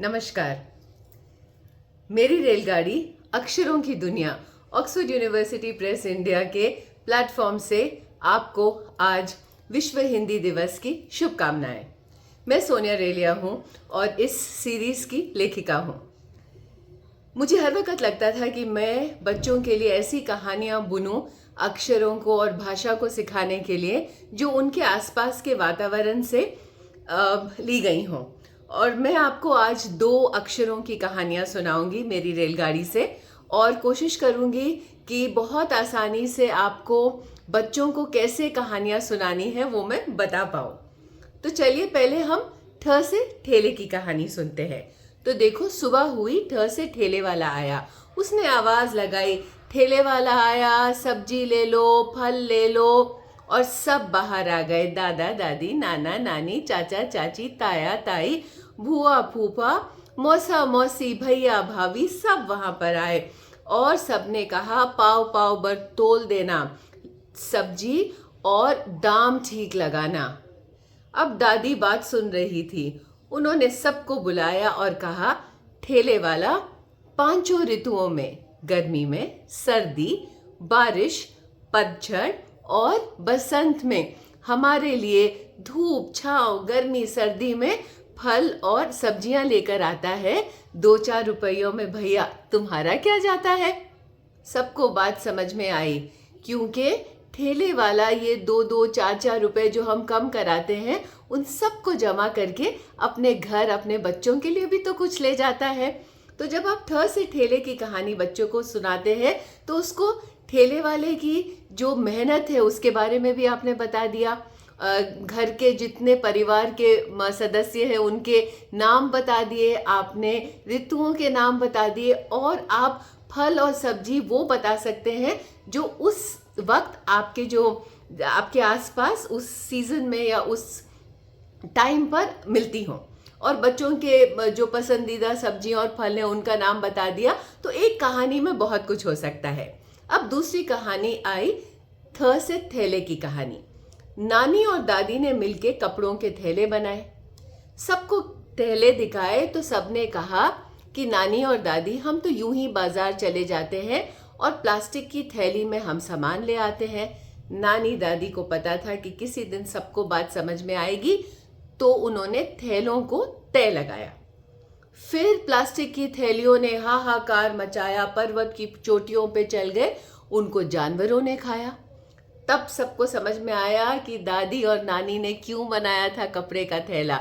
नमस्कार। मेरी रेलगाड़ी अक्षरों की दुनिया ऑक्सफोर्ड यूनिवर्सिटी प्रेस इंडिया के प्लेटफॉर्म से आपको आज विश्व हिंदी दिवस की शुभकामनाएं। मैं सोनिया रेलिया हूं और इस सीरीज की लेखिका हूं। मुझे हर वक्त लगता था कि मैं बच्चों के लिए ऐसी कहानियां बुनूं अक्षरों को और भाषा को सिखाने के लिए जो उनके आसपास के वातावरण से ली गई हों। और मैं आपको आज 2 अक्षरों की कहानियां सुनाऊंगी मेरी रेलगाड़ी से, और कोशिश करूंगी कि बहुत आसानी से आपको बच्चों को कैसे कहानियां सुनानी है वो मैं बता पाऊँ। तो चलिए पहले हम ठ से ठेले की कहानी सुनते हैं। तो देखो, सुबह हुई, ठ से ठेले वाला आया। उसने आवाज लगाई, ठेले वाला आया, सब्जी ले लो, फल ले लो। और सब बाहर आ गए। दादा दादी, नाना नानी, चाचा चाची, ताया ताई, भुआ फूफा, मौसा मौसी, भैया भाभी सब वहां पर आए और सबने कहा पाव पाव भर तोल देना सब्जी और दाम ठीक लगाना। अब दादी बात सुन रही थी। उन्होंने सबको बुलाया और कहा, ठेले वाला, 5 ऋतुओं में, गर्मी में, सर्दी, बारिश, पतझड़ और बसंत में हमारे लिए धूप छांव, गर्मी सर्दी में फल और सब्जियां लेकर आता है। 2-4 रुपयों में भैया तुम्हारा क्या जाता है। सबको बात समझ में आई, क्योंकि ठेले वाला ये 2-2, 4-4 रुपए जो हम कम कराते हैं उन सबको जमा करके अपने घर, अपने बच्चों के लिए भी तो कुछ ले जाता है। तो जब आप ठ से ठेले की कहानी बच्चों को सुनाते हैं तो उसको ठेले वाले की जो मेहनत है उसके बारे में भी आपने बता दिया। घर के जितने परिवार के सदस्य हैं उनके नाम बता दिए आपने, ऋतुओं के नाम बता दिए, और आप फल और सब्जी वो बता सकते हैं जो उस वक्त आपके आसपास उस सीजन में या उस टाइम पर मिलती हों। और बच्चों के जो पसंदीदा सब्जी और फल हैं उनका नाम बता दिया। तो एक कहानी में बहुत कुछ हो सकता है। अब दूसरी कहानी आई, थ से थैले की कहानी। नानी और दादी ने मिलके कपड़ों के थैले बनाए। सबको थैले दिखाए तो सबने कहा कि नानी और दादी, हम तो यूं ही बाजार चले जाते हैं और प्लास्टिक की थैली में हम सामान ले आते हैं। नानी दादी को पता था कि किसी दिन सबको बात समझ में आएगी, तो उन्होंने थैलों को तय लगाया। फिर प्लास्टिक की थैलियों ने हाहाकार मचाया, पर्वत की चोटियों पे चल गए, उनको जानवरों ने खाया। तब सबको समझ में आया कि दादी और नानी ने क्यों बनाया था कपड़े का थैला।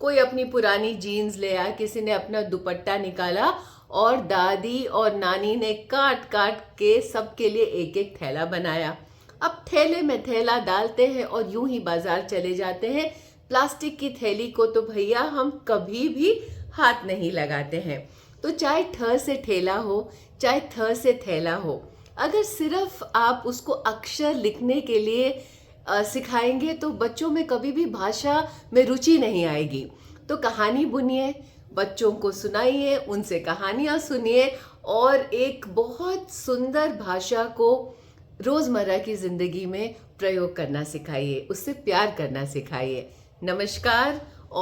कोई अपनी पुरानी जीन्स ले आया, किसी ने अपना दुपट्टा निकाला, और दादी और नानी ने काट काट के सबके लिए एक एक थैला बनाया। अब थैले में थैला डालते हैं और यूं ही बाजार चले जाते हैं। प्लास्टिक की थैली को तो भैया हम कभी भी हाथ नहीं लगाते हैं। तो चाहे ठ से ठेला हो, चाहे थ से थैला हो, अगर सिर्फ आप उसको अक्षर लिखने के लिए सिखाएंगे तो बच्चों में कभी भी भाषा में रुचि नहीं आएगी। तो कहानी बुनिए, बच्चों को सुनाइए, उनसे कहानियाँ सुनिए और एक बहुत सुंदर भाषा को रोज़मर्रा की ज़िंदगी में प्रयोग करना सिखाइए, उससे प्यार करना सिखाइए। नमस्कार